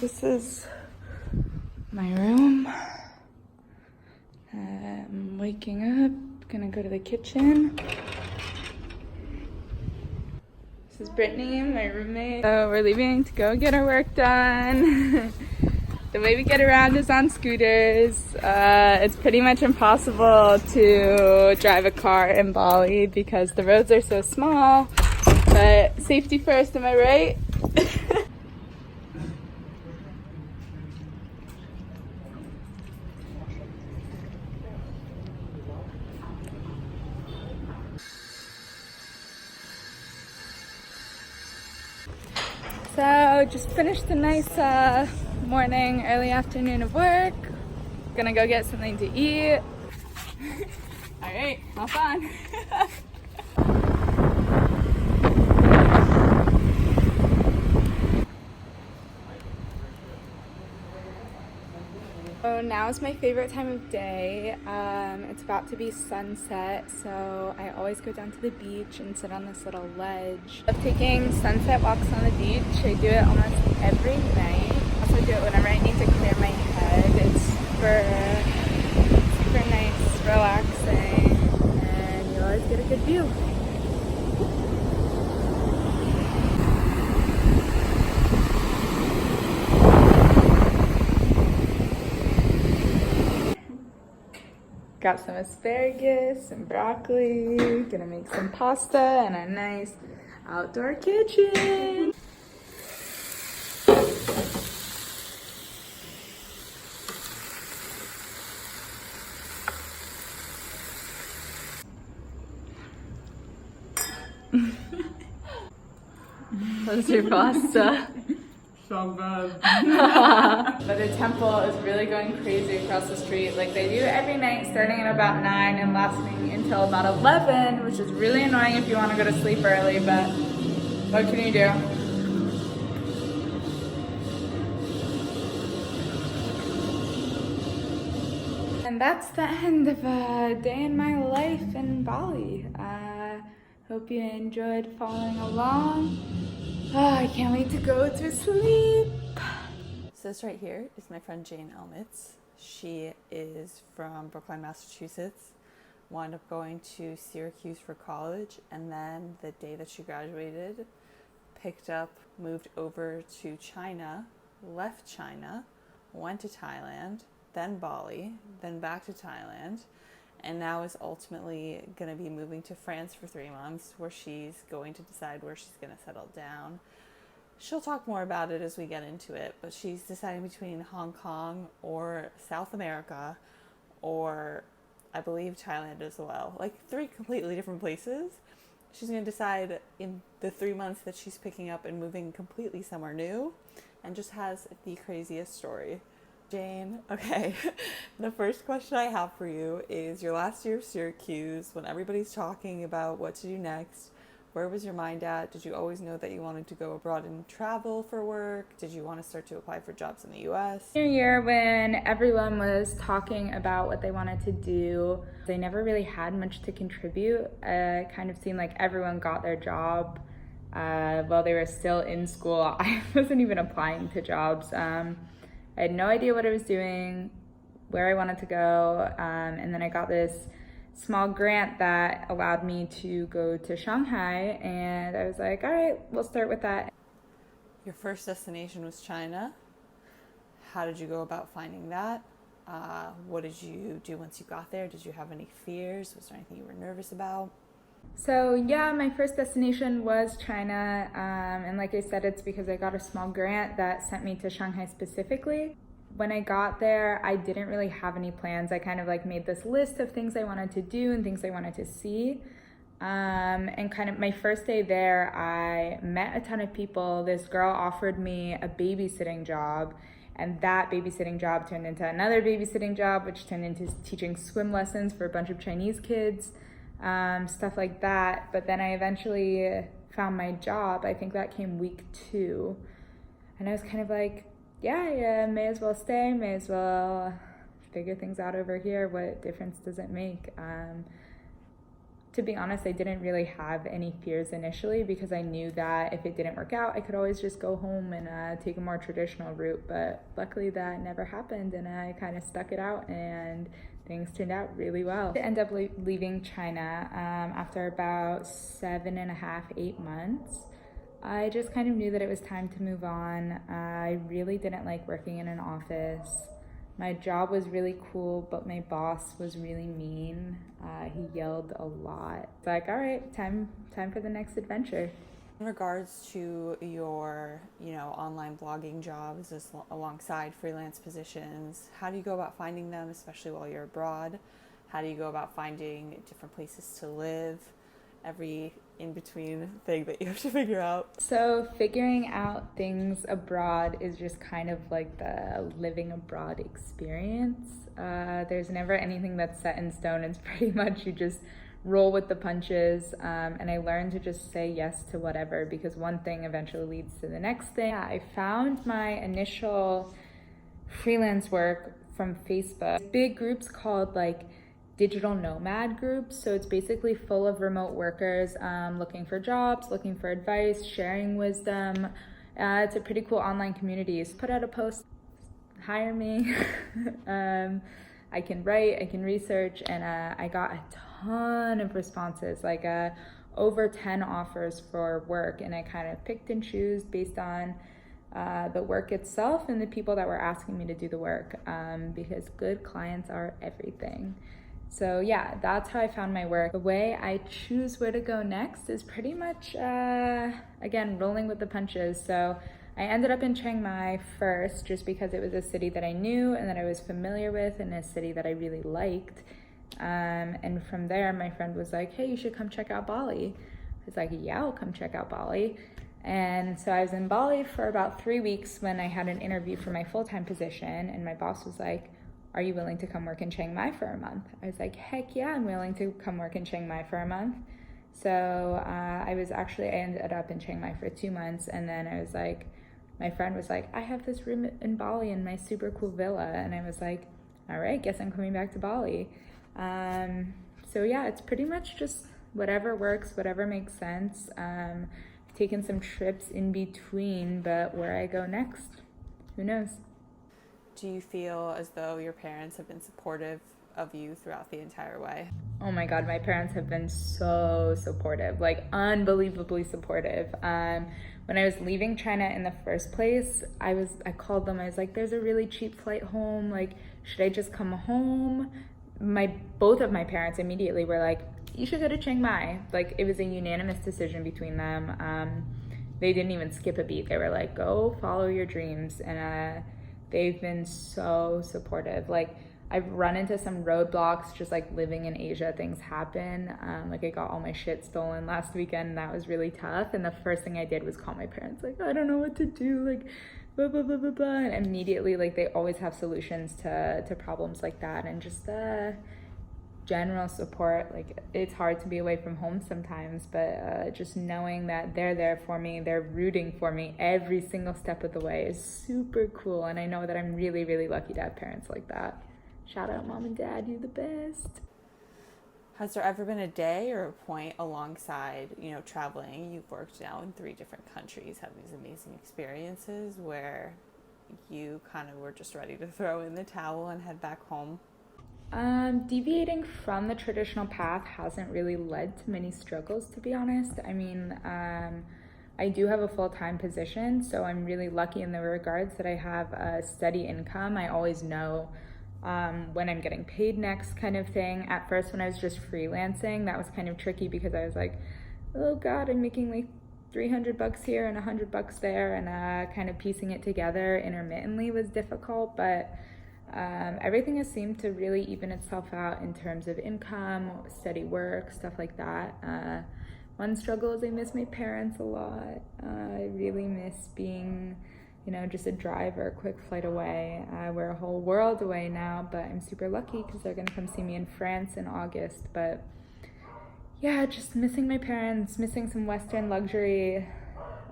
This is my room. I'm waking up, gonna go to the kitchen. This is Brittany, my roommate. So we're leaving to go get our work done. The way we get around is on scooters. It's pretty much impossible to drive a car in Bali because the roads are so small. But safety first, am I right? So just finished a nice morning, early afternoon of work. Gonna go get something to eat. All right, hop on. So now is my favorite time of day. It's about to be sunset, so I always go down to the beach and sit on this little ledge. I love taking sunset walks on the beach. I do it almost every night. I also do it whenever I need to clear my head. It's super nice, relaxing, and you always get a good view. Got some asparagus and broccoli. Gonna make some pasta in a nice outdoor kitchen. How's your pasta? So good. But the temple is really going crazy across the street. Like they do every night, starting at about 9 and lasting until about 11, which is really annoying if you want to go to sleep early, but what can you do? And that's the end of a day in my life in Bali. Hope you enjoyed following along. I can't wait to go to sleep. So this right here is my friend Jane Elmitz. She is from Brookline, Massachusetts. Wound up going to Syracuse for college, and then the day that she graduated, picked up, moved over to China, left China, went to Thailand, then Bali, then back to Thailand, and now is ultimately going to be moving to France for 3 months, where she's going to decide where she's going to settle down. She'll talk more about it as we get into it, but she's deciding between Hong Kong or South America, or I believe Thailand as well. Like 3 completely different places. She's going to decide in the 3 months that she's picking up and moving completely somewhere new, and just has the craziest story. Jane, okay, the first question I have for you is your last year of Syracuse, when everybody's talking about what to do next, where was your mind at? Did you always know that you wanted to go abroad and travel for work? Did you want to start to apply for jobs in the US? Senior year, when everyone was talking about what they wanted to do, they never really had much to contribute. It kind of seemed like everyone got their job while they were still in school. I wasn't even applying to jobs. I had no idea what I was doing, where I wanted to go, and then I got this small grant that allowed me to go to Shanghai, and I was like, all right, we'll start with that. Your first destination was China. How did you go about finding that? What did you do once you got there? Did you have any fears? Was there anything you were nervous about? So yeah, my first destination was China, and like I said, it's because I got a small grant that sent me to Shanghai specifically. When I got there, I didn't really have any plans. I kind of like made this list of things I wanted to do and things I wanted to see. And kind of my first day there, I met a ton of people. This girl offered me a babysitting job, and that babysitting job turned into another babysitting job, which turned into teaching swim lessons for a bunch of Chinese kids, stuff like that. But then I eventually found my job. I think that came week 2. And I was kind of like, yeah, may as well stay, may as well figure things out over here. What difference does it make? to be honest, I didn't really have any fears initially because I knew that if it didn't work out, I could always just go home and take a more traditional route. But luckily that never happened, and I kind of stuck it out, and things turned out really well. I ended up leaving China after about 7.5, 8 months. I just kind of knew that it was time to move on. I really didn't like working in an office. My job was really cool, but my boss was really mean. He yelled a lot. It's like, all right, time for the next adventure. In regards to your, online blogging jobs alongside freelance positions, how do you go about finding them, especially while you're abroad? How do you go about finding different places to live? Every in-between thing that you have to figure out. So figuring out things abroad is just kind of like the living abroad experience. There's never anything that's set in stone. It's pretty much you just roll with the punches, and I learned to just say yes to whatever, because one thing eventually leads to the next thing. I found my initial freelance work from Facebook. Big groups called like digital nomad groups. So it's basically full of remote workers looking for jobs, looking for advice, sharing wisdom. It's a pretty cool online community. So put out a post, hire me. I can write, I can research, and I got a ton of responses, like over 10 offers for work, and I kind of picked and chose based on the work itself and the people that were asking me to do the work, because good clients are everything. So yeah, that's how I found my work. The way I choose where to go next is pretty much, again, rolling with the punches. So I ended up in Chiang Mai first, just because it was a city that I knew and that I was familiar with, and a city that I really liked. And from there, my friend was like, hey, you should come check out Bali. I was like, yeah, I'll come check out Bali. And so I was in Bali for about 3 weeks when I had an interview for my full-time position, and my boss was like, are you willing to come work in Chiang Mai for a month? I was like, heck yeah, I'm willing to come work in Chiang Mai for a month. So I ended up in Chiang Mai for 2 months, and then I was like, my friend was like, I have this room in Bali in my super cool villa, and I was like, all right, guess I'm coming back to Bali. So yeah, it's pretty much just whatever works, whatever makes sense. I've taken some trips in between, but where I go next, who knows? Do you feel as though your parents have been supportive of you throughout the entire way? Oh my God, my parents have been so supportive, like unbelievably supportive. When I was leaving China in the first place, I called them, I was like, there's a really cheap flight home, like, should I just come home? Both of my parents immediately were like, you should go to Chiang Mai. Like, it was a unanimous decision between them. They didn't even skip a beat. They were like, go follow your dreams. And they've been so supportive. Like, I've run into some roadblocks just like living in Asia. Things happen. Like, I got all my shit stolen last weekend, and that was really tough. And the first thing I did was call my parents, like, I don't know what to do, like, blah, blah, blah, blah, blah. And immediately, like, they always have solutions to problems like that. And just general support. Like, it's hard to be away from home sometimes, but just knowing that they're there for me, they're rooting for me every single step of the way is super cool. And I know that I'm really, really lucky to have parents like that. Shout out mom and dad, you're the best. Has there ever been a day or a point alongside, traveling? You've worked now in 3 different countries, have these amazing experiences where you kind of were just ready to throw in the towel and head back home? Deviating from the traditional path hasn't really led to many struggles, to be honest. I mean, I do have a full-time position, so I'm really lucky in the regards that I have a steady income. I always know when I'm getting paid next, kind of thing. At first, when I was just freelancing, that was kind of tricky because I was like, oh God, I'm making like $300 here and $100 there, and kind of piecing it together intermittently was difficult, but everything has seemed to really even itself out in terms of income, steady work, stuff like that. One struggle is I miss my parents a lot. I really miss being, just a drive or a quick flight away. We're a whole world away now, but I'm super lucky because they're gonna come see me in France in August. But yeah, just missing my parents, missing some Western luxury.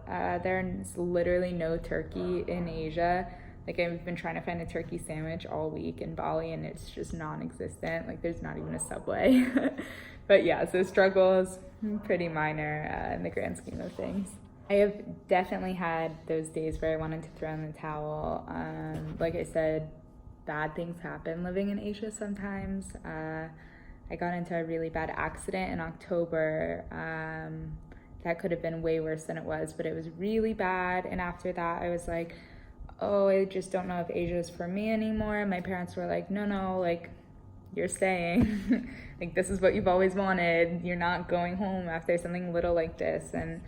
There's literally no turkey in Asia. Like, I've been trying to find a turkey sandwich all week in Bali, and it's just non-existent. Like, there's not even a Subway. But yeah, so struggles, pretty minor in the grand scheme of things. I have definitely had those days where I wanted to throw in the towel. Like I said, bad things happen living in Asia sometimes. I got into a really bad accident in October. That could have been way worse than it was, but it was really bad. And after that, I was like, oh, I just don't know if Asia is for me anymore. My parents were like, no, like, you're staying. Like, this is what you've always wanted. You're not going home after something little like this. And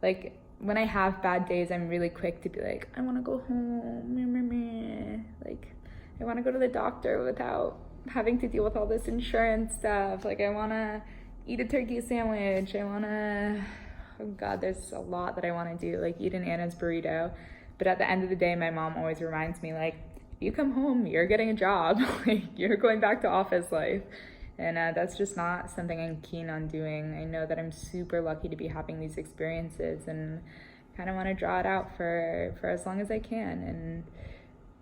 like, when I have bad days, I'm really quick to be like, I want to go home. Like, I want to go to the doctor without having to deal with all this insurance stuff. Like, I want to eat a turkey sandwich. I want to, oh God, there's a lot that I want to do, like eat an Anna's burrito. But at the end of the day, my mom always reminds me, like, you come home, you're getting a job. Like, you're going back to office life. And that's just not something I'm keen on doing. I know that I'm super lucky to be having these experiences and kind of want to draw it out for as long as I can. And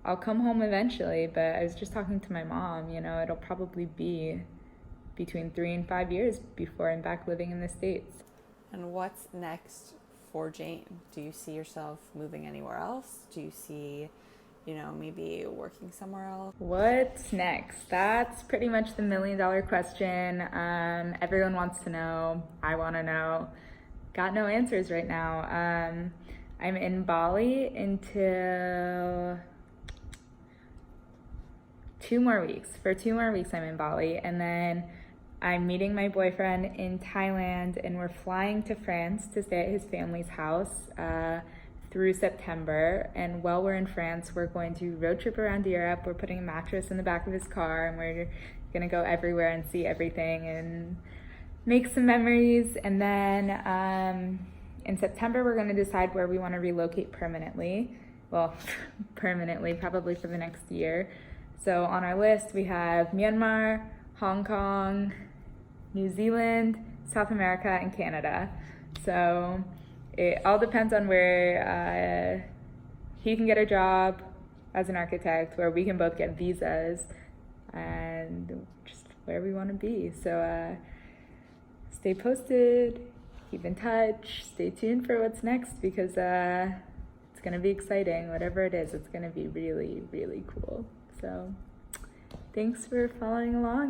I'll come home eventually, but I was just talking to my mom, you know, it'll probably be between 3 and 5 years before I'm back living in the States. And what's next for Jane? Do you see yourself moving anywhere else? Do you see, you know, maybe working somewhere else? What's next? That's pretty much the $1 million question. Everyone wants to know. I want to know. Got no answers right now. I'm in Bali until 2 more weeks. For 2 more weeks, I'm in Bali. And then I'm meeting my boyfriend in Thailand, and we're flying to France to stay at his family's house through September. And while we're in France, we're going to road trip around Europe. We're putting a mattress in the back of his car, and we're gonna go everywhere and see everything and make some memories. And then in September, we're gonna decide where we want to relocate permanently. Well, permanently, probably for the next year. So on our list, we have Myanmar, Hong Kong, New Zealand, South America, and Canada. So it all depends on where he can get a job as an architect, where we can both get visas, and just where we want to be. So stay posted, keep in touch, stay tuned for what's next, because it's going to be exciting. Whatever it is, it's going to be really, really cool. So thanks for following along.